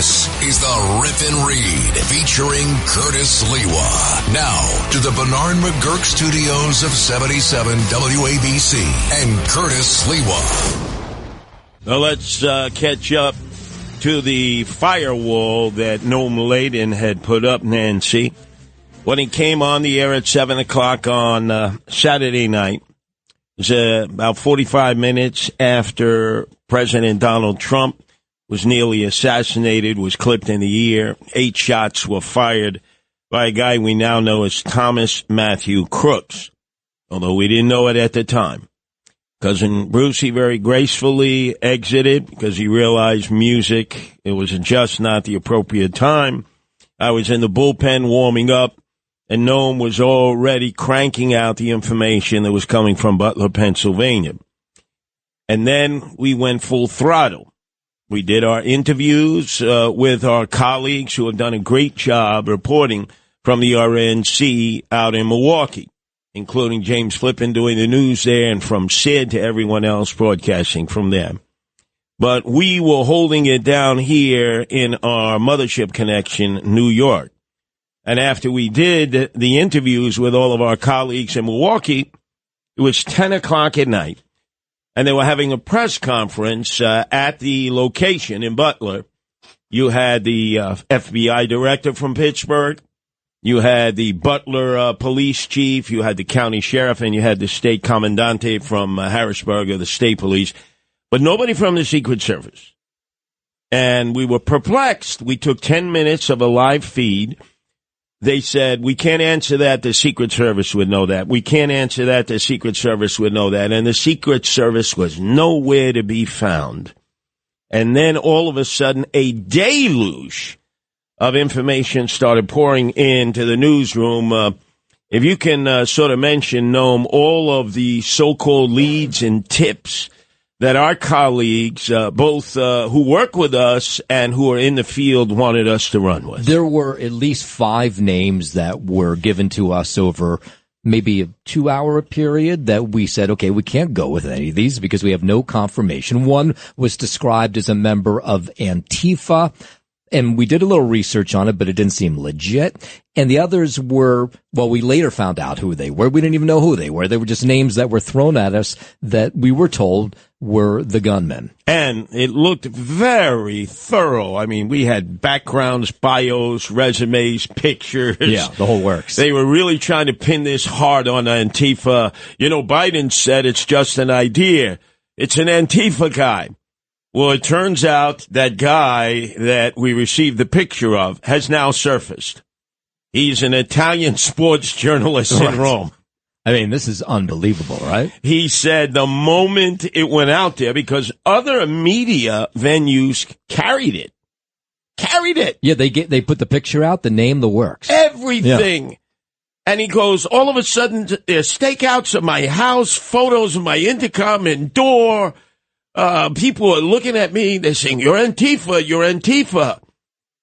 This is the Rip and Read featuring Curtis Sliwa. Now to the Bernard McGurk studios of 77 WABC and Curtis Sliwa. Well, let's catch up to the firewall that Noam Laden had put up, Nancy, when he came on the air at 7 o'clock on Saturday night. It was about 45 minutes after President Donald Trump was nearly assassinated, was clipped in the ear. 8 shots were fired by a guy we now know as Thomas Matthew Crooks, although we didn't know it at the time. Cousin Brucey very gracefully exited because he realized music, it was just not the appropriate time. I was in the bullpen warming up, and Noam was already cranking out the information that was coming from Butler, Pennsylvania. And then we went full throttle. We did our interviews with our colleagues who have done a great job reporting from the RNC out in Milwaukee, including James Flippin doing the news there, and from Sid to everyone else broadcasting from there. But we were holding it down here in our mothership connection, New York. And after we did the interviews with all of our colleagues in Milwaukee, it was 10 o'clock at night, and they were having a press conference at the location in Butler. You had the FBI director from Pittsburgh. You had the Butler police chief, you had the county sheriff, and you had the state commandante from Harrisburg of the state police, but nobody from the Secret Service. And we were perplexed. We took 10 minutes of a live feed. They said, we can't answer that. The Secret Service would know that. We can't answer that. The Secret Service would know that. And the Secret Service was nowhere to be found. And then all of a sudden, a deluge of information started pouring into the newsroom. If you can sort of mention, Noam, all of the so-called leads and tips that our colleagues, both who work with us and who are in the field, wanted us to run with. There were at least 5 names that were given to us over maybe a 2-hour period that we said, okay, we can't go with any of these because we have no confirmation. One was described as a member of Antifa, and we did a little research on it, but it didn't seem legit. And the others were, well, we later found out who they were. We didn't even know who they were. They were just names that were thrown at us that we were told were the gunmen. And it looked very thorough. I mean, we had backgrounds, bios, resumes, pictures. Yeah, the whole works. They were really trying to pin this hard on Antifa. You know, Biden said it's just an idea. It's an Antifa guy. Well, it turns out that guy that we received the picture of has now surfaced. He's an Italian sports journalist in Rome. I mean, this is unbelievable, right? He said the moment it went out there, because other media venues carried it. Yeah, they put the picture out, the name, the works. Everything. Yeah. And he goes, all of a sudden, there's stakeouts of my house, photos of my intercom and door. People are looking at me. They're saying, you're Antifa.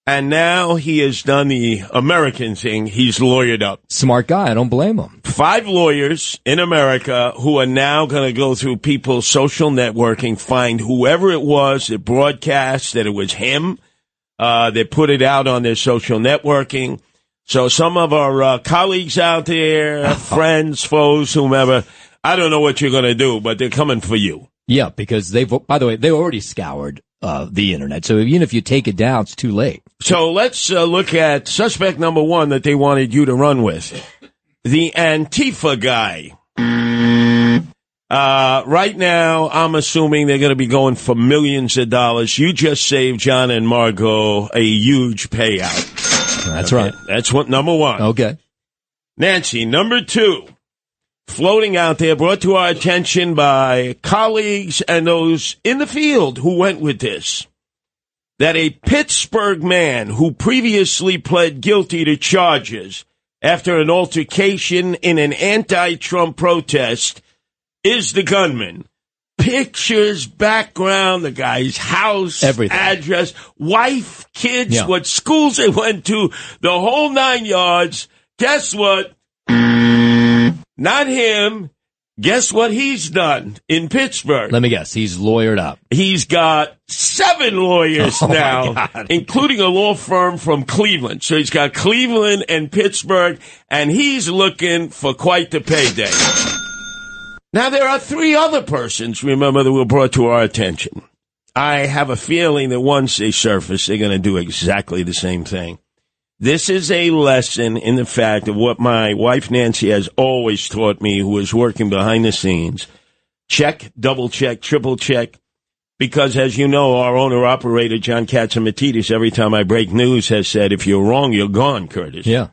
And now he has done the American thing. He's lawyered up. Smart guy. I don't blame him. 5 lawyers in America who are now going to go through people's social networking, find whoever it was that broadcast that it was him. They put it out on their social networking. So some of our colleagues out there, friends, foes, whomever, I don't know what you're going to do, but they're coming for you. Yeah, because by the way, they already scoured the internet. So even if you take it down, it's too late. So let's look at suspect number 1 that they wanted you to run with. The Antifa guy. Right now, I'm assuming they're going to be going for millions of dollars. You just saved John and Margot a huge payout. That's right. That's what number 1. Okay. Nancy, number 2. Floating out there, brought to our attention by colleagues and those in the field who went with this, that a Pittsburgh man who previously pled guilty to charges after an altercation in an anti-Trump protest is the gunman. Pictures, background, the guy's house, everything, address, wife, kids, what schools they went to, the whole 9 yards. Guess what? Not him. Guess what he's done in Pittsburgh? Let me guess. He's lawyered up. He's got 7 lawyers now, including a law firm from Cleveland. So he's got Cleveland and Pittsburgh, and he's looking for quite the payday. Now, there are 3 other persons, remember, that were brought to our attention. I have a feeling that once they surface, they're going to do exactly the same thing. This is a lesson in the fact of what my wife Nancy has always taught me, who is working behind the scenes. Check, double check, triple check. Because, as you know, our owner-operator, John Katzimatidis, every time I break news, has said, if you're wrong, you're gone, Curtis. Yeah.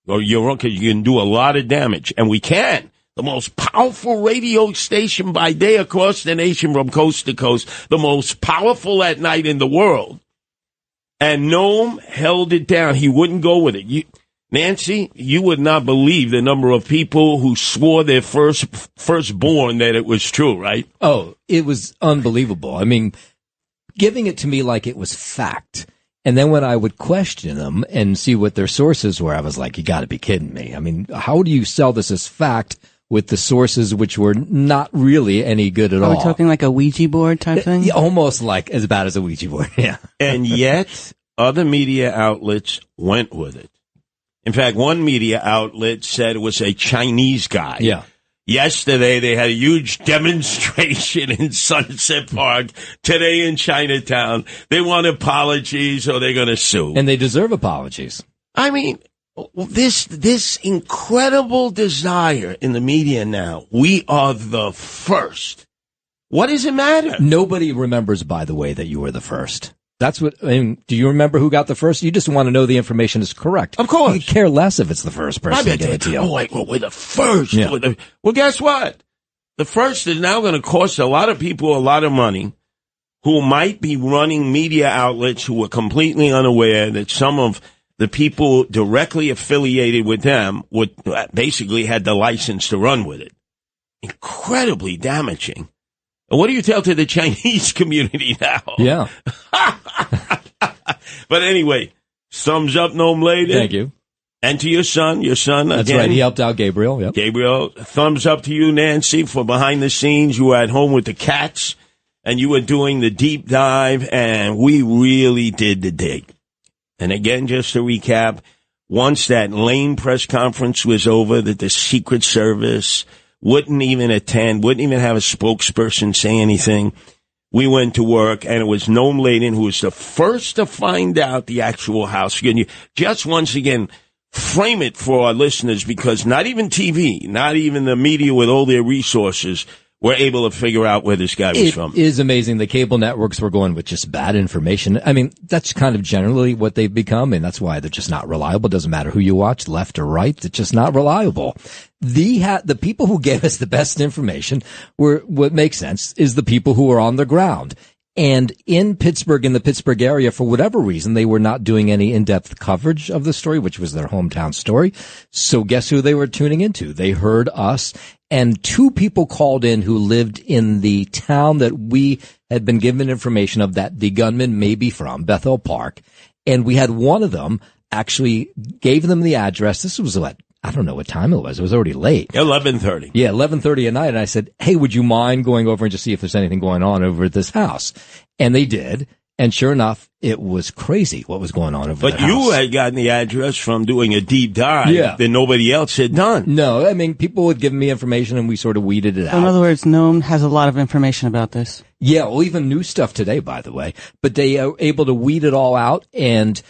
Or you're wrong because you can do a lot of damage. And we can. The most powerful radio station by day across the nation from coast to coast. The most powerful at night in the world. And Noam held it down. He wouldn't go with it. Nancy, you would not believe the number of people who swore their firstborn that it was true, right? Oh, it was unbelievable. I mean, giving it to me like it was fact. And then when I would question them and see what their sources were, I was like, you got to be kidding me. I mean, how do you sell this as fact with the sources which were not really any good at all? Are we talking like a Ouija board type thing? Almost like as bad as a Ouija board, yeah. And yet, other media outlets went with it. In fact, one media outlet said it was a Chinese guy. Yeah. Yesterday, they had a huge demonstration in Sunset Park. Today in Chinatown, they want apologies or they're going to sue. And they deserve apologies. I mean, this incredible desire in the media now. We are the first. What does it matter? Nobody remembers, by the way, that you were the first. That's what, I mean, do you remember who got the first? You just want to know the information is correct. Of course. You care less if it's the first person to give it to you. Oh, wait, well, we're the first. Yeah. Well, guess what? The first is now going to cost a lot of people a lot of money who might be running media outlets who are completely unaware that some of the people directly affiliated with them would basically had the license to run with it. Incredibly damaging. And what do you tell to the Chinese community now? Yeah. But anyway, thumbs up, Noam Laden. Thank you. And to your son. That's again. right. He helped out Gabriel. Yep. Gabriel, thumbs up to you, Nancy, for behind the scenes. You were at home with the cats, and you were doing the deep dive, and we really did the dig. And again, just to recap, once that Lane press conference was over, that the Secret Service wouldn't even attend, wouldn't even have a spokesperson say anything, we went to work, and it was Noam Laden who was the first to find out the actual house. Just once again, frame it for our listeners, because not even TV, not even the media with all their resources were able to figure out where this guy was from. It is amazing. The cable networks were going with just bad information. I mean, that's kind of generally what they've become, and that's why they're just not reliable. Doesn't matter who you watch, left or right, it's just not reliable. The people who gave us the best information were, what makes sense, is the people who are on the ground. And in Pittsburgh, in the Pittsburgh area, for whatever reason, they were not doing any in-depth coverage of the story, which was their hometown story. So guess who they were tuning into? They heard us, and 2 people called in who lived in the town that we had been given information of that the gunman may be from, Bethel Park. And we had one of them actually gave them the address. This was what? I don't know what time it was. It was already late. 11:30. Yeah, 11:30 at night. And I said, hey, would you mind going over and just see if there's anything going on over at this house? And they did. And sure enough, it was crazy what was going on over there. But you had gotten the address from doing a deep dive that nobody else had done. No, I mean, people would give me information and we sort of weeded it out. In other words, Noam has a lot of information about this. Yeah, well, even new stuff today, by the way. But they are able to weed it all out, and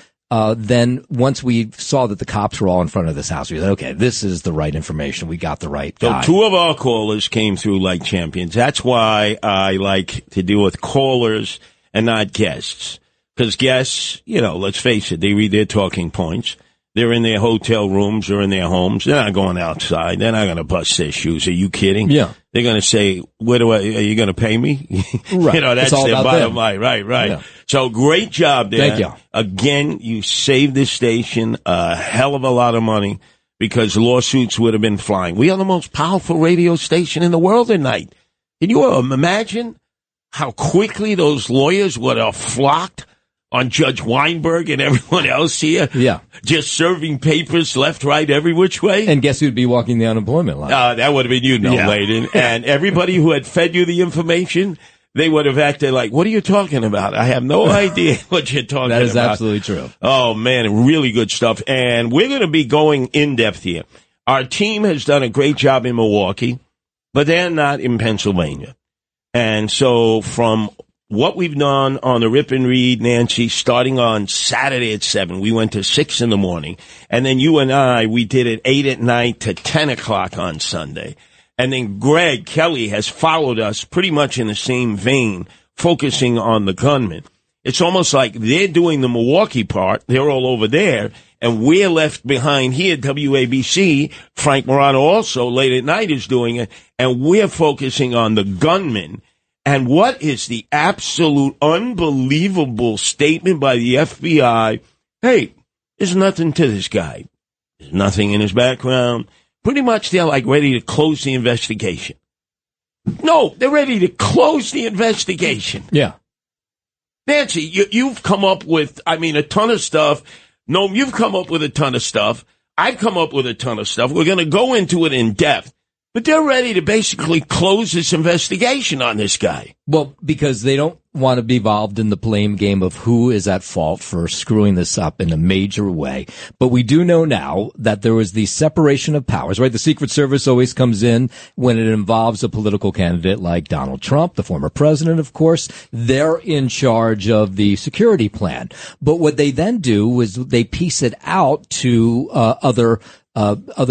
then once we saw that the cops were all in front of this house, we said, okay, this is the right information. We got the right guy. So 2 of our callers came through like champions. That's why I like to deal with callers and not guests. Because guests, let's face it, they read their talking points. They're in their hotel rooms or in their homes. They're not going outside. They're not going to bust their shoes. Are you kidding? Yeah. They're going to say, are you going to pay me? Right. That's their bottom line. Right. Yeah. So great job there. Thank you. Again, you saved this station a hell of a lot of money because lawsuits would have been flying. We are the most powerful radio station in the world tonight. Can you imagine how quickly those lawyers would have flocked on Judge Weinberg and everyone else here. Yeah. Just serving papers left, right, every which way. And guess who'd be walking the unemployment line? That would have been you, Noam Laden. And everybody who had fed you the information, they would have acted like, what are you talking about? I have no idea what you're talking about. That is absolutely true. Oh, man, really good stuff. And we're going to be going in-depth here. Our team has done a great job in Milwaukee, but they're not in Pennsylvania. And so from what we've done on the Rip and Read, Nancy, starting on Saturday at 7, we went to 6 in the morning. And then you and I, we did it 8 at night to 10 o'clock on Sunday. And then Greg Kelly has followed us pretty much in the same vein, focusing on the gunman. It's almost like they're doing the Milwaukee part. They're all over there. And we're left behind here, WABC. Frank Morano also late at night is doing it. And we're focusing on the gunman. And what is the absolute unbelievable statement by the FBI? Hey, there's nothing to this guy. There's nothing in his background. Pretty much they're like ready to close the investigation. No, they're ready to close the investigation. Yeah. Nancy, you've come up with, a ton of stuff. Noam, you've come up with a ton of stuff. I've come up with a ton of stuff. We're going to go into it in depth. But they're ready to basically close this investigation on this guy. Well, because they don't want to be involved in the blame game of who is at fault for screwing this up in a major way. But we do know now that there was the separation of powers, right? The Secret Service always comes in when it involves a political candidate like Donald Trump, the former president, of course. They're in charge of the security plan. But what they then do is they piece it out to other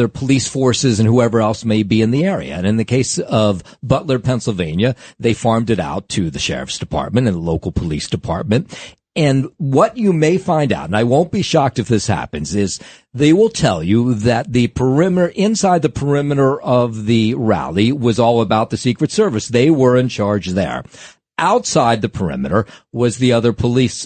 police forces and whoever else may be in the area. And in the case of Butler, Pennsylvania, they farmed it out to the sheriff's department and the local police department. And what you may find out, and I won't be shocked if this happens, is they will tell you that the perimeter, inside the perimeter of the rally was all about the Secret Service. They were in charge there. Outside the perimeter was the other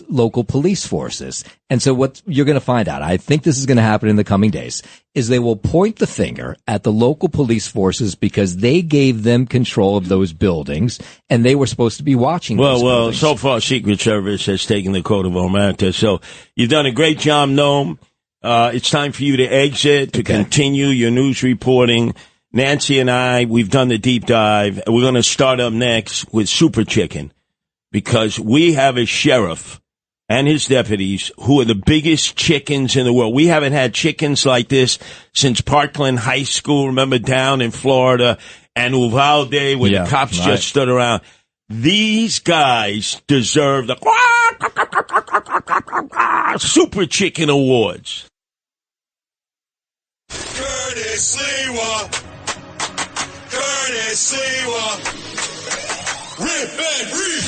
local police forces. And so what you're going to find out, I think this is going to happen in the coming days, is they will point the finger at the local police forces because they gave them control of those buildings and they were supposed to be watching those buildings. So far Secret Service has taken the coat of omerta. So you've done a great job, Noam. It's time for you to exit, to continue your news reporting. Nancy and I, we've done the deep dive. We're going to start up next with Super Chicken because we have a sheriff and his deputies who are the biggest chickens in the world. We haven't had chickens like this since Parkland High School, remember, down in Florida, and Uvalde, where the cops just stood around. These guys deserve the Super Chicken Awards. Curtis Sliwa. Curtis Sliwa. Rip and Read.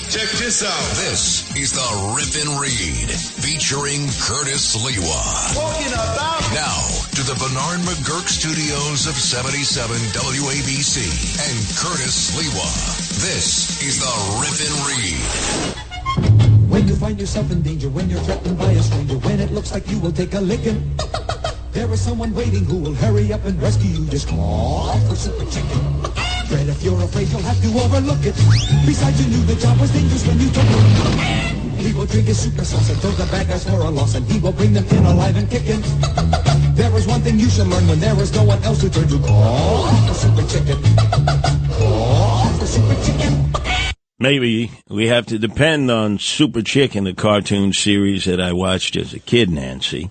Check this out. This is the Rip and Read, featuring Curtis Sliwa. Talking about Now, to the Bernard McGurk studios of 77 WABC and Curtis Sliwa. This is the Rip and Read. When you find yourself in danger, when you're threatened by a stranger, when it looks like you will take a licking, there is someone waiting who will hurry up and rescue you. Just call for Super Chicken. Dread if you're afraid you'll have to overlook it. Besides, you knew the job was dangerous when you took it. He will drink his super sauce and throw the bad guys for a loss, and he will bring them in alive and kicking. There is one thing you should learn when there is no one else to turn to. Call for Super Chicken. Call for Super Chicken. Maybe we have to depend on Super Chicken, the cartoon series that I watched as a kid, Nancy.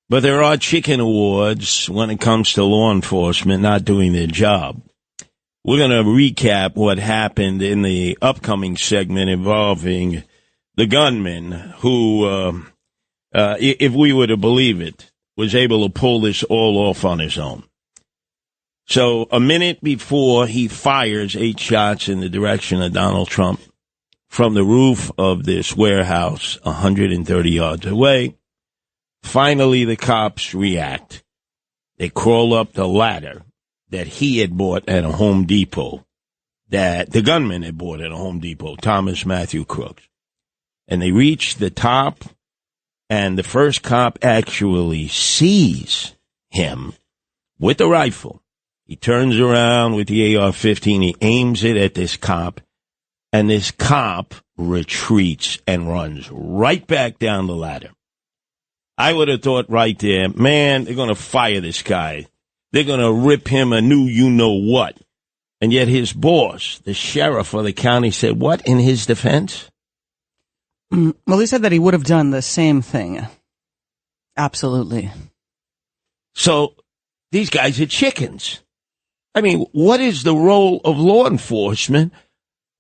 But there are chicken awards when it comes to law enforcement not doing their job. We're going to recap what happened in the upcoming segment involving the gunman who, if we were to believe it, was able to pull this all off on his own. So a minute before he fires 8 shots in the direction of Donald Trump from the roof of this warehouse 130 yards away, finally the cops react. They crawl up the ladder that he had bought at a Home Depot, that the gunman had bought at a Home Depot, Thomas Matthew Crooks. And they reach the top, and the first cop actually sees him with the rifle. He turns around with the AR-15. He aims it at this cop, and this cop retreats and runs right back down the ladder. I would have thought right there, man, they're going to fire this guy. They're going to rip him a new you-know-what. And yet his boss, the sheriff of the county, said what in his defense? Well, he said that he would have done the same thing. Absolutely. So these guys are chickens. I mean, what is the role of law enforcement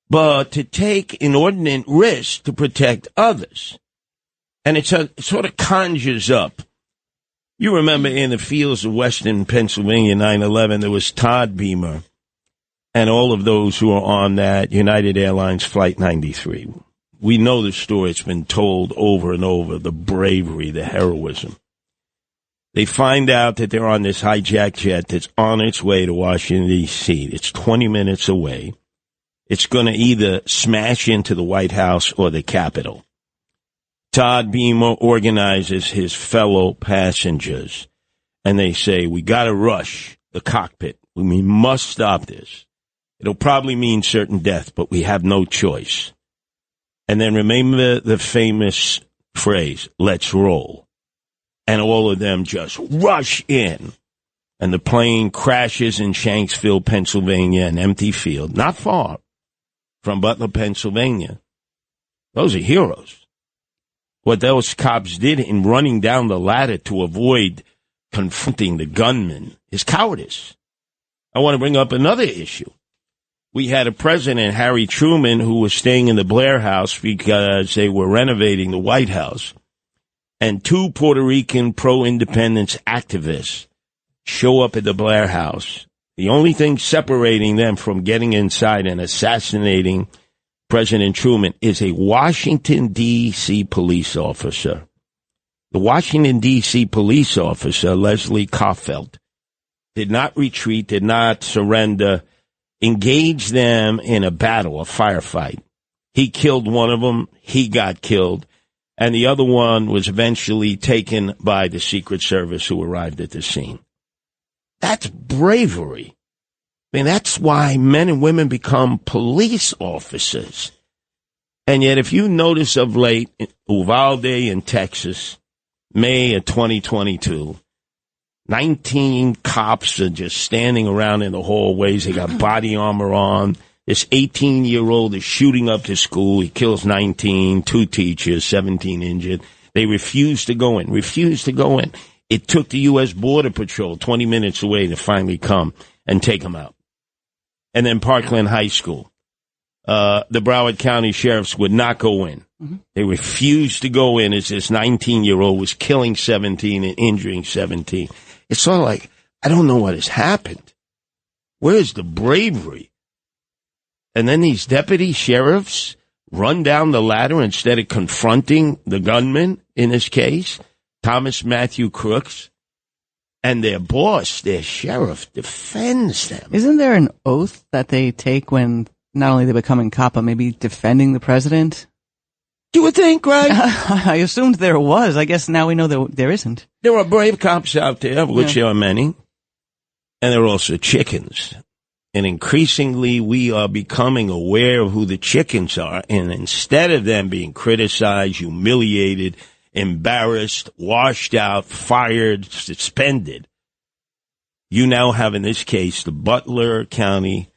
but to take inordinate risks to protect others? And it sort of conjures up. You remember in the fields of western Pennsylvania, 9/11, there was Todd Beamer and all of those who were on that United Airlines Flight 93. We know the story. It's been told over and over, the bravery, the heroism. They find out that they're on this hijacked jet that's on its way to Washington, D.C. It's 20 minutes away. It's going to either smash into the White House or the Capitol. Todd Beamer organizes his fellow passengers, and they say, we got to rush the cockpit. We must stop this. It'll probably mean certain death, but we have no choice. And then remember the famous phrase, let's roll. And all of them just rush in. And the plane crashes in Shanksville, Pennsylvania, an empty field, not far from Butler, Pennsylvania. Those are heroes. What those cops did in running down the ladder to avoid confronting the gunman is cowardice. I want to bring up another issue. We had a president, Harry Truman, who was staying in the Blair House because they were renovating the White House. And two Puerto Rican pro-independence activists show up at the Blair House. The only thing separating them from getting inside and assassinating President Truman is a Washington, D.C. police officer. The Washington, D.C. police officer, Leslie Kaufeld, did not retreat, did not surrender, engaged them in a battle, a firefight. He killed one of them. He got killed. And the other one was eventually taken by the Secret Service who arrived at the scene. That's bravery. I mean, that's why men and women become police officers. And yet, if you notice of late, in Uvalde in Texas, May of 2022, 19 cops are just standing around in the hallways. They got body armor on. This 18-year-old is shooting up the school. He kills 19, 2 teachers, 17 injured. They refuse to go in. It took the U.S. Border Patrol 20 minutes away to finally come and take them out. And then Parkland High School. The Broward County sheriffs would not go in. Mm-hmm. They refused to go in as this 19-year-old was killing 17 and injuring 17. It's sort of like, I don't know what has happened. Where's the bravery? And then these deputy sheriffs run down the ladder instead of confronting the gunman, in this case, Thomas Matthew Crooks, and their boss, their sheriff, defends them. Isn't there an oath that they take when not only they becoming cop, but maybe defending the president? You would think, right? I assumed there was. I guess now we know that there isn't. There are brave cops out there, of which there are many, and there are also chickens. And increasingly, we are becoming aware of who the chickens are. And instead of them being criticized, humiliated, embarrassed, washed out, fired, suspended, you now have, in this case, the Butler County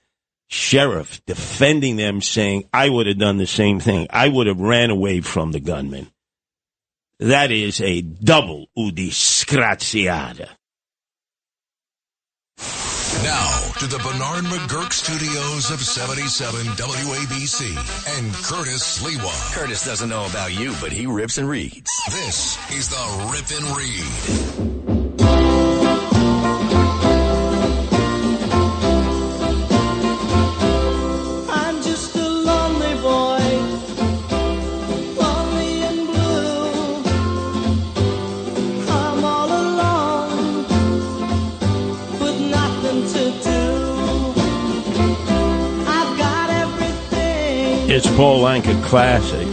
sheriff defending them, saying, I would have done the same thing. I would have ran away from the gunman. That is a double disgraziata. Now, to the Bernard McGurk studios of 77 WABC and Curtis Sliwa. Curtis doesn't know about you, but he rips and reads. This is the Rip and Read. I'm just a lonely boy, lonely and blue. I'm all alone, with nothing to do. I've got everything. It's Paul Anka classic.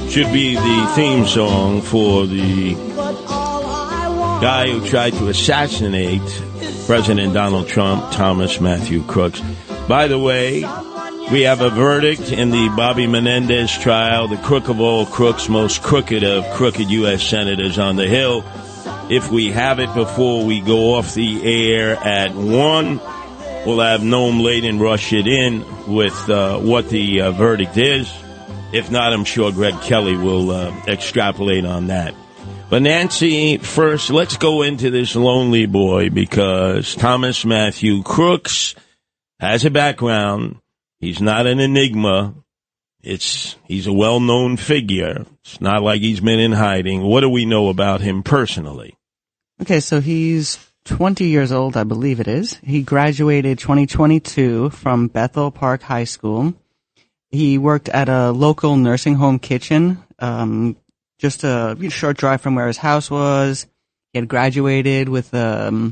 Should be the theme song for the guy who tried to assassinate President Donald Trump, Thomas Matthew Crooks. By the way, We have a verdict in the Bobby Menendez trial, the crook of all crooks, most crooked of crooked U.S. senators on the Hill. If we have it before we go off the air at 1, we'll have Noam Laden rush it in with what the verdict is. If not, I'm sure Greg Kelly will extrapolate on that. But Nancy, first, let's go into this lonely boy because Thomas Matthew Crooks has a background. He's not an enigma. He's a well-known figure. It's not like he's been in hiding. What do we know about him personally? Okay, so he's 20 years old, I believe it is. He graduated 2022 from Bethel Park High School. He worked at a local nursing home kitchen, just a short drive from where his house was. He had graduated with a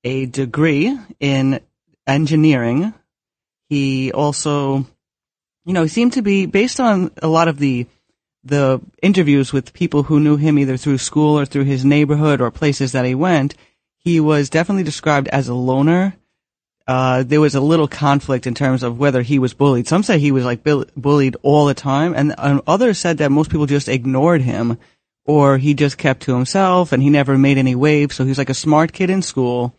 degree in engineering. He also, he seemed to be, based on a lot of the interviews with people who knew him either through school or through his neighborhood or places that he went, he was definitely described as a loner. There was a little conflict in terms of whether he was bullied. Some say he was bullied all the time, and others said that most people just ignored him, or he just kept to himself and he never made any waves. So he was like a smart kid in school.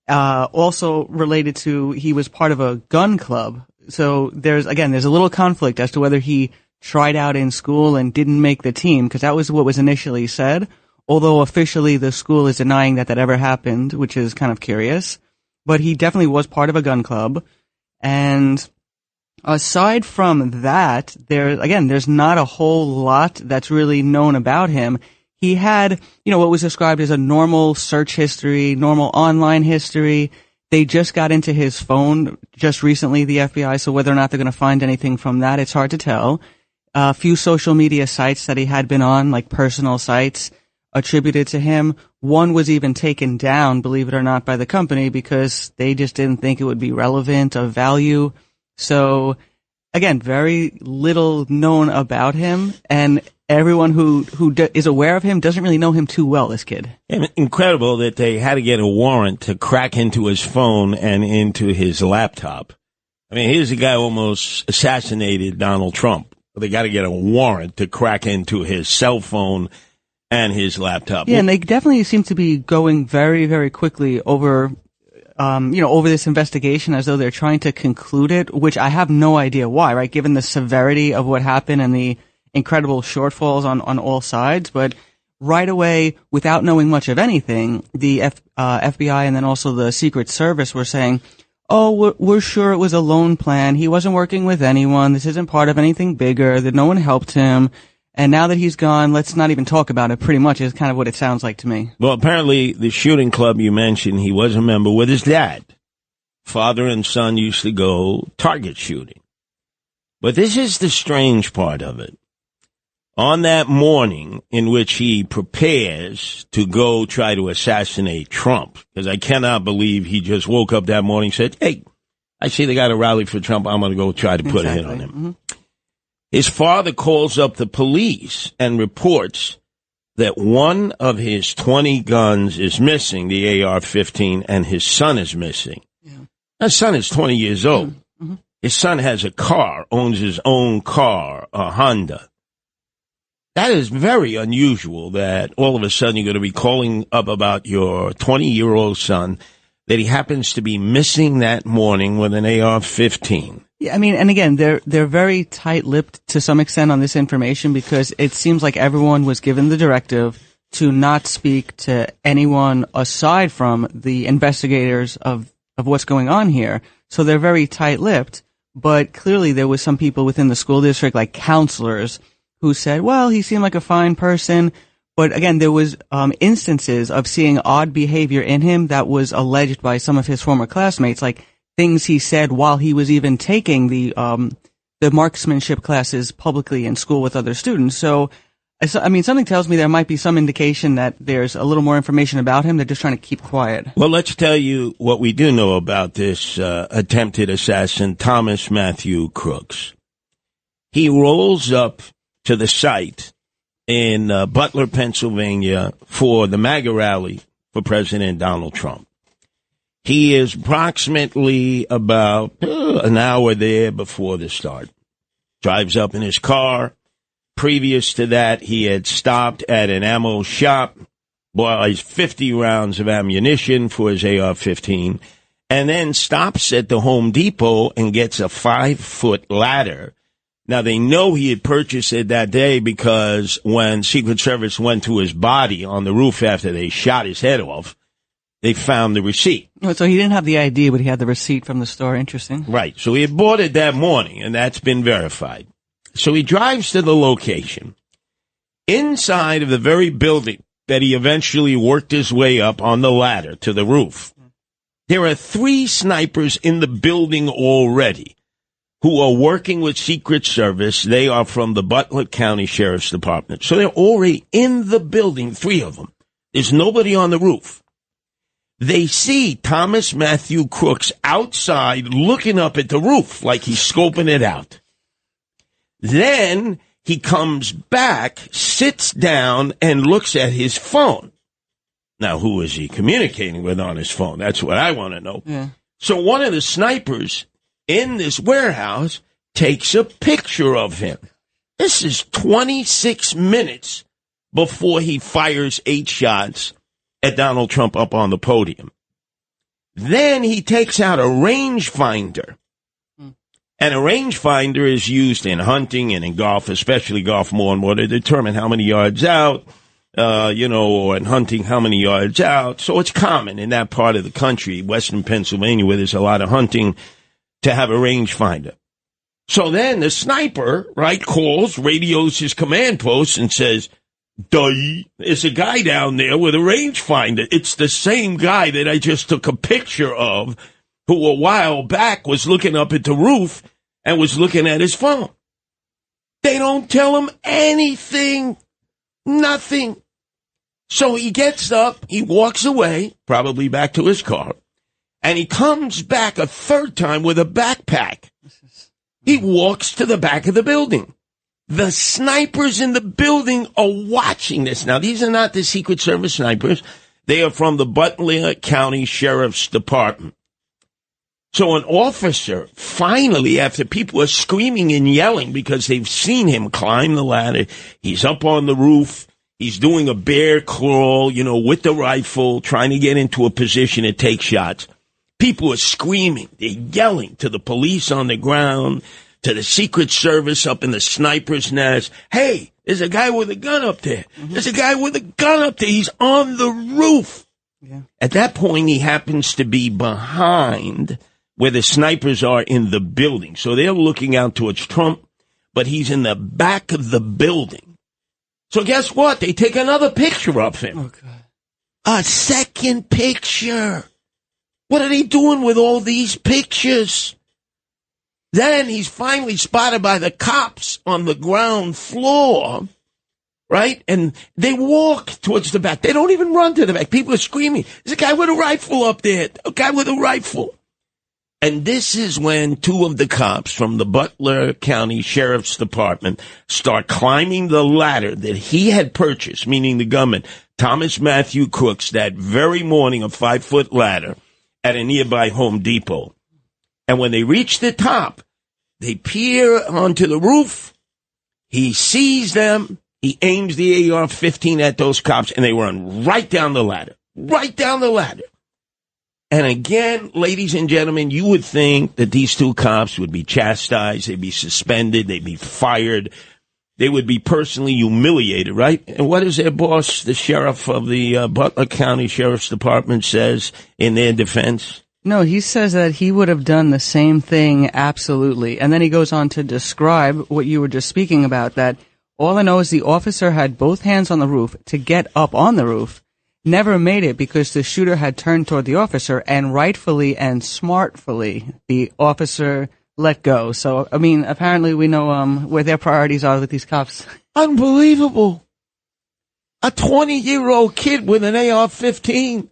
Also related to, he was part of a gun club. So there's a little conflict as to whether he tried out in school and didn't make the team, because that was what was initially said. Although officially the school is denying that ever happened, which is kind of curious. But he definitely was part of a gun club. And aside from that, there's not a whole lot that's really known about him. He had, what was described as a normal search history, normal online history. They just got into his phone just recently, the FBI, so whether or not they're going to find anything from that, it's hard to tell. A few social media sites that he had been on, like personal sites, attributed to him. One was even taken down, believe it or not, by the company because they just didn't think it would be relevant, of value. So, again, very little known about him, and everyone who is aware of him doesn't really know him too well, this kid. Incredible that they had to get a warrant to crack into his phone and into his laptop. I mean, here's a guy who almost assassinated Donald Trump. They got to get a warrant to crack into his cell phone and his laptop. Yeah, and they definitely seem to be going very, very quickly over this investigation as though they're trying to conclude it, which I have no idea why, right? Given the severity of what happened and the incredible shortfalls on all sides. But right away, without knowing much of anything, the FBI and then also the Secret Service were saying, oh, we're sure it was a lone plan. He wasn't working with anyone. This isn't part of anything bigger, that no one helped him. And now that he's gone, let's not even talk about it, pretty much is kind of what it sounds like to me. Well, apparently the shooting club you mentioned, he was a member with his dad. Father and son used to go target shooting. But this is the strange part of it. On that morning in which he prepares to go try to assassinate Trump, because I cannot believe he just woke up that morning and said, hey, I see they got a rally for Trump, I'm going to go try to put a hit on him. Mm-hmm. His father calls up the police and reports that one of his 20 guns is missing, the AR-15, and his son is missing. Yeah. His son is 20 years old. Mm-hmm. His son has a car, owns his own car, a Honda. That is very unusual that all of a sudden you're going to be calling up about your 20-year-old son, that he happens to be missing that morning with an AR-15. Yeah, I mean, and again, they're very tight-lipped to some extent on this information because it seems like everyone was given the directive to not speak to anyone aside from the investigators of what's going on here. So they're very tight-lipped, but clearly there was some people within the school district, like counselors, who said, well, he seemed like a fine person. But again, there was instances of seeing odd behavior in him that was alleged by some of his former classmates, like things he said while he was even taking the marksmanship classes publicly in school with other students. So, I mean, something tells me there might be some indication that there's a little more information about him. They're just trying to keep quiet. Well, let's tell you what we do know about this attempted assassin, Thomas Matthew Crooks. He rolls up to the site in Butler, Pennsylvania, for the MAGA rally for President Donald Trump. He is approximately about an hour there before the start. Drives up in his car. Previous to that, he had stopped at an ammo shop, buys 50 rounds of ammunition for his AR-15, and then stops at the Home Depot and gets a 5-foot ladder. Now, they know he had purchased it that day because when Secret Service went to his body on the roof after they shot his head off, they found the receipt. Oh, so he didn't have the ID, but he had the receipt from the store. Interesting. Right. So he had bought it that morning, and that's been verified. So he drives to the location. Inside of the very building that he eventually worked his way up on the ladder to the roof, there are 3 snipers in the building already who are working with Secret Service. They are from the Butler County Sheriff's Department. So they're already in the building, 3 of them. There's nobody on the roof. They see Thomas Matthew Crooks outside looking up at the roof like he's scoping it out. Then he comes back, sits down, and looks at his phone. Now, who is he communicating with on his phone? That's what I want to know. Yeah. So one of the snipers in this warehouse takes a picture of him. This is 26 minutes before he fires 8 shots at Donald Trump up on the podium. Then he takes out a rangefinder. And a rangefinder is used in hunting and in golf, especially golf more and more, to determine how many yards out, or in hunting, how many yards out. So it's common in that part of the country, western Pennsylvania, where there's a lot of hunting, to have a rangefinder. So then the sniper, right, radios his command post and says, there's a guy down there with a rangefinder. It's the same guy that I just took a picture of, who a while back was looking up at the roof and was looking at his phone. They don't tell him anything, nothing. So he gets up, he walks away, probably back to his car, and he comes back a 3rd time with a backpack. He walks to the back of the building. The snipers in the building are watching this. Now, these are not the Secret Service snipers. They are from the Butler County Sheriff's Department. So an officer, finally, after people are screaming and yelling because they've seen him climb the ladder, he's up on the roof, he's doing a bear crawl, with the rifle, trying to get into a position to take shots. People are screaming, they're yelling to the police on the ground, to the Secret Service up in the sniper's nest. Hey, there's a guy with a gun up there. There's a guy with a gun up there. He's on the roof. Yeah. At that point, he happens to be behind where the snipers are in the building. So they're looking out towards Trump, but he's in the back of the building. So guess what? They take another picture of him. Oh, God. A second picture. What are they doing with all these pictures? Then he's finally spotted by the cops on the ground floor, right? And they walk towards the back. They don't even run to the back. People are screaming, there's a guy with a rifle up there, a guy with a rifle. And this is when 2 of the cops from the Butler County Sheriff's Department start climbing the ladder that he had purchased, meaning the gunman, Thomas Matthew Crooks, that very morning, a 5-foot ladder at a nearby Home Depot. And when they reach the top, they peer onto the roof. He sees them. He aims the AR-15 at those cops, and they run right down the ladder. Right down the ladder. And again, ladies and gentlemen, you would think that these 2 cops would be chastised, they'd be suspended, they'd be fired, they would be personally humiliated, right? And what does their boss, the sheriff of the Butler County Sheriff's Department, says in their defense? No, he says that he would have done the same thing, absolutely. And then he goes on to describe what you were just speaking about, that all I know is the officer had both hands on the roof to get up on the roof, never made it because the shooter had turned toward the officer, and rightfully and smartfully, the officer let go. So, I mean, apparently we know where their priorities are with these cops. Unbelievable. A 20-year-old kid with an AR-15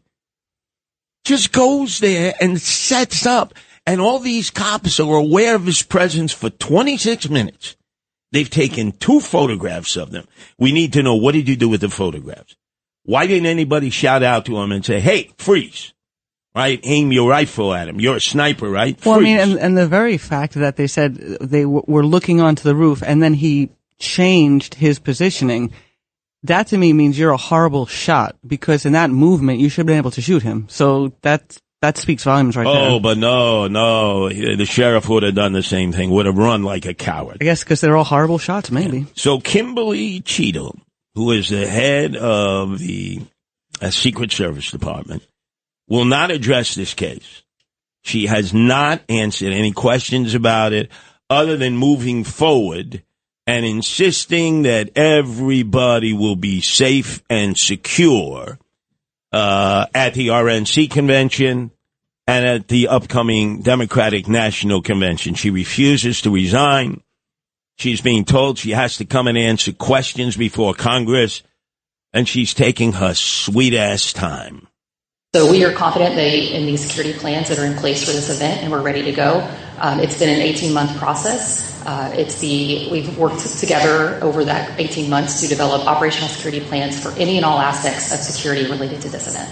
just goes there and sets up, and all these cops are aware of his presence for 26 minutes. They've taken 2 photographs of them. We need to know, what did you do with the photographs? Why didn't anybody shout out to him and say, hey, freeze? right? Aim your rifle at him. You're a sniper, right? Well, Freeze. I mean, and the very fact that they said they were looking onto the roof and then he changed his positioning, that to me means you're a horrible shot, because in that movement you should have been able to shoot him. So that speaks volumes right there. Oh, but no. The sheriff would have done the same thing, would have run like a coward. I guess because they're all horrible shots, maybe. So Kimberly Cheadle, who is the head of the Secret Service Department, will not address this case. She has not answered any questions about it other than moving forward and insisting that everybody will be safe and secure at the RNC convention and at the upcoming Democratic National Convention. She refuses to resign. She's being told she has to come and answer questions before Congress, and she's taking her sweet-ass time. So we are confident in these security plans that are in place for this event, and we're ready to go. It's been an 18-month process. We've worked together over that 18 months to develop operational security plans for any and all aspects of security related to this event.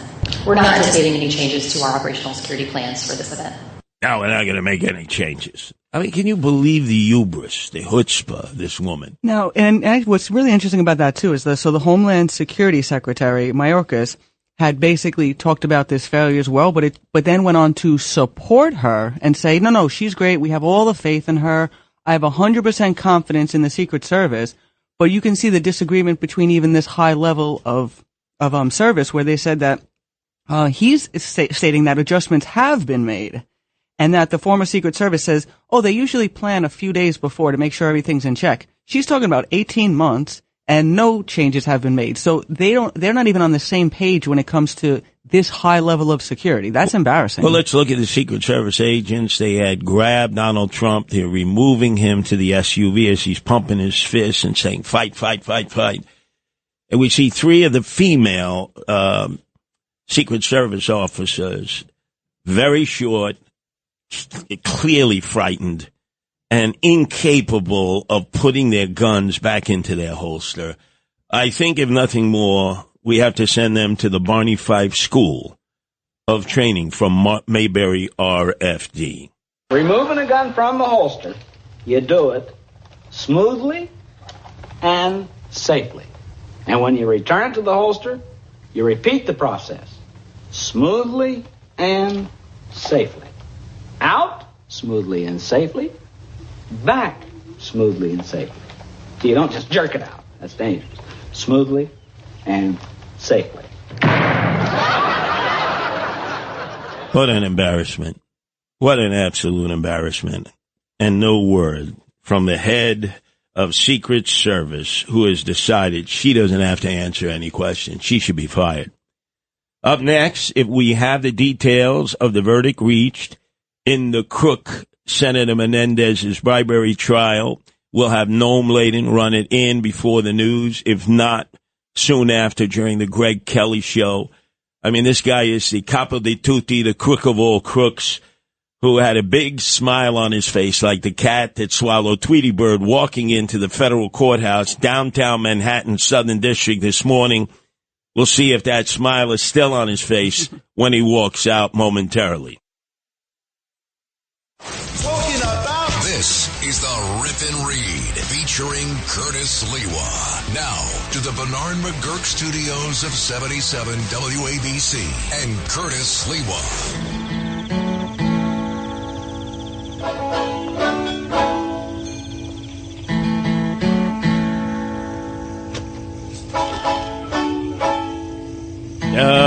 We're not anticipating any changes to our operational security plans for this event. No, we're not going to make any changes. I mean, can you believe the hubris, the chutzpah of this woman? Now, and what's really interesting about that, too, is the Homeland Security Secretary, Mayorkas, had basically talked about this failure as well, but then went on to support her and say, no, she's great. We have all the faith in her. I have 100% confidence in the Secret Service. But you can see the disagreement between even this high level of service, where they said that he's stating that adjustments have been made, and that the former Secret Service says, they usually plan a few days before to make sure everything's in check. She's talking about 18 months. And no changes have been made. So they're not even on the same page when it comes to this high level of security. That's embarrassing. Well, let's look at the Secret Service agents. They had grabbed Donald Trump. They're removing him to the SUV as he's pumping his fist and saying, fight, fight, fight, fight. And we see three of the female Secret Service officers, very short, clearly frightened, and incapable of putting their guns back into their holster. I think, if nothing more, we have to send them to the Barney Fife School of Training from Mayberry RFD. Removing a gun from the holster, you do it smoothly and safely. And when you return it to the holster, you repeat the process smoothly and safely. Out smoothly and safely. Back smoothly and safely. So you don't just jerk it out. That's dangerous. Smoothly and safely. What an embarrassment. What an absolute embarrassment. And no word from the head of Secret Service, who has decided she doesn't have to answer any questions. She should be fired. Up next, if we have the details of the verdict reached in the crook Senator Menendez's bribery trial, we'll have Noam Laden run it in before the news, if not soon after during the Greg Kelly show. I mean, this guy is the capo di tutti, the crook of all crooks, who had a big smile on his face like the cat that swallowed Tweety Bird walking into the federal courthouse, downtown Manhattan, Southern District this morning. We'll see if that smile is still on his face when he walks out momentarily. This is the Rip and Read featuring Curtis Sliwa. Now to the Bernard McGurk studios of 77 WABC and Curtis Sliwa.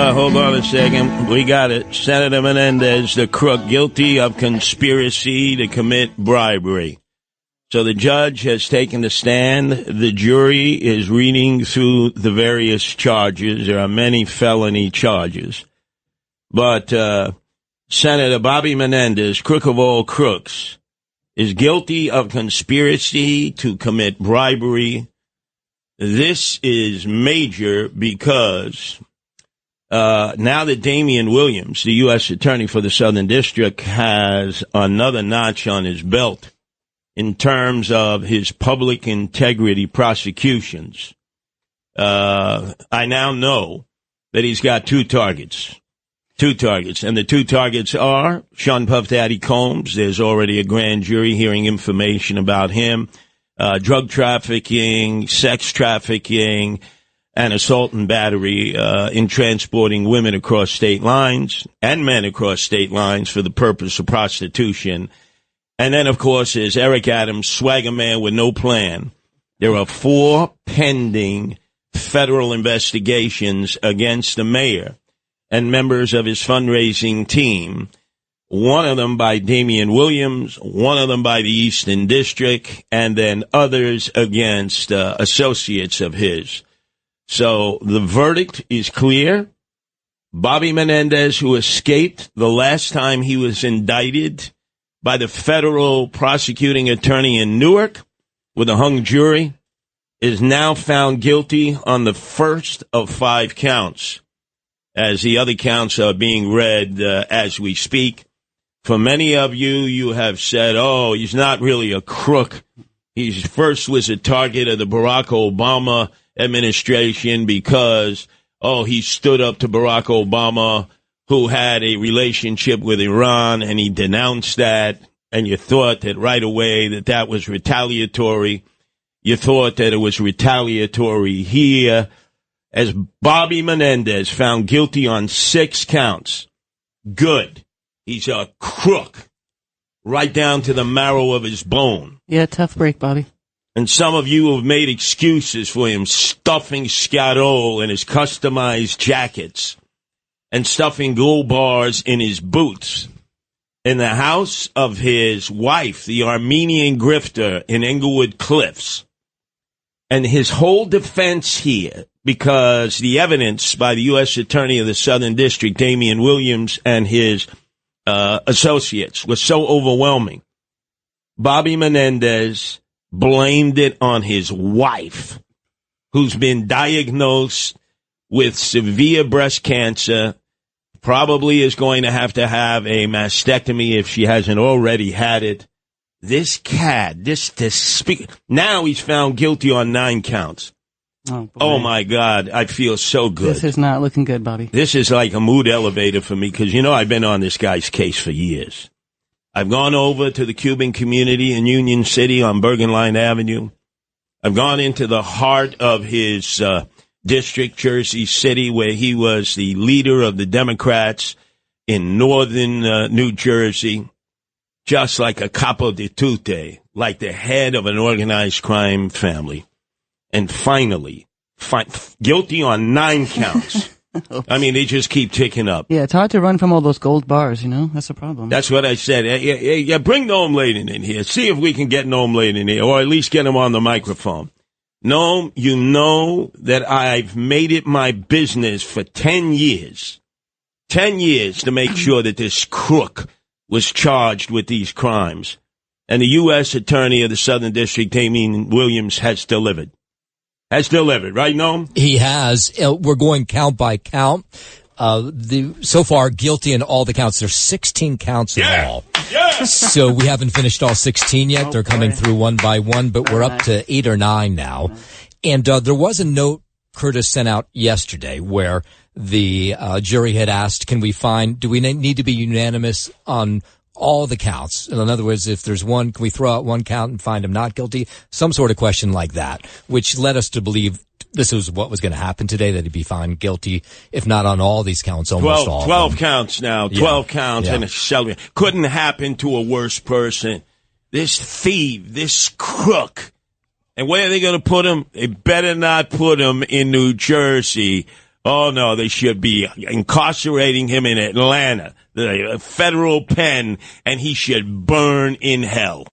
Hold on a second. We got it. Senator Menendez, the crook, guilty of conspiracy to commit bribery. So the judge has taken the stand. The jury is reading through the various charges. There are many felony charges. But Senator Bobby Menendez, crook of all crooks, is guilty of conspiracy to commit bribery. This is major because now that Damian Williams, the U.S. Attorney for the Southern District, has another notch on his belt in terms of his public integrity prosecutions, I now know that he's got two targets. 2 targets. And the 2 targets are Sean Puff Daddy Combs. There's already a grand jury hearing information about him. Drug trafficking, sex trafficking, and assault and battery in transporting women across state lines and men across state lines for the purpose of prostitution. And then, of course, there's Eric Adams, swagger man with no plan. There are 4 pending federal investigations against the mayor and members of his fundraising team, one of them by Damian Williams, one of them by the Eastern District, and then others against associates of his. So the verdict is clear. Bobby Menendez, who escaped the last time he was indicted by the federal prosecuting attorney in Newark with a hung jury, is now found guilty on the first of 5 counts, as the other counts are being read as we speak. For many of you, you have said, oh, he's not really a crook. He first was a target of the Barack Obama administration because, he stood up to Barack Obama, who had a relationship with Iran, and he denounced that, and you thought that right away that was retaliatory. You thought that it was retaliatory here. As Bobby Menendez found guilty on 6 counts. Good. He's a crook. Right down to the marrow of his bone. Yeah, tough break, Bobby. And some of you have made excuses for him stuffing Scatol in his customized jackets and stuffing gold bars in his boots in the house of his wife, the Armenian grifter in Englewood Cliffs. And his whole defense here, because the evidence by the U.S. Attorney of the Southern District, Damian Williams, and his associates was so overwhelming, Bobby Menendez blamed it on his wife, who's been diagnosed with severe breast cancer, probably is going to have a mastectomy if she hasn't already had it. This cat, now he's found guilty on 9 counts. Oh, my God, I feel so good. This is not looking good, Bobby. This is like a mood elevator for me because, I've been on this guy's case for years. I've gone over to the Cuban community in Union City on Bergen Line Avenue. I've gone into the heart of his district, Jersey City, where he was the leader of the Democrats in northern New Jersey, just like a capo di tutte, like the head of an organized crime family. And finally, guilty on 9 counts. I mean, they just keep ticking up. Yeah, it's hard to run from all those gold bars, That's the problem. That's what I said. Yeah, bring Noam Laden in here. See if we can get Noam Laden in here, or at least get him on the microphone. Noam, you know that I've made it my business for 10 years. 10 years to make sure that this crook was charged with these crimes. And the U.S. Attorney of the Southern District, Damian Williams, has delivered. Right, Noam? He has. We're going count by count. So far, guilty in all the counts. There's 16 counts in all. Yeah. So we haven't finished all 16 yet. They're coming through one by one, but we're up to 8 or 9 now. And there was a note Curtis sent out yesterday where the jury had asked, do we need to be unanimous on all the counts? In other words, if there's one, can we throw out one count and find him not guilty? Some sort of question like that, which led us to believe this was what was going to happen today, that he'd be found guilty, if not on all these counts, almost all. 12 counts now, 12 counts, and a celery. Couldn't happen to a worse person. This thief, this crook. And where are they going to put him? They better not put him in New Jersey. Oh, no, they should be incarcerating him in Atlanta, the federal pen, and he should burn in hell.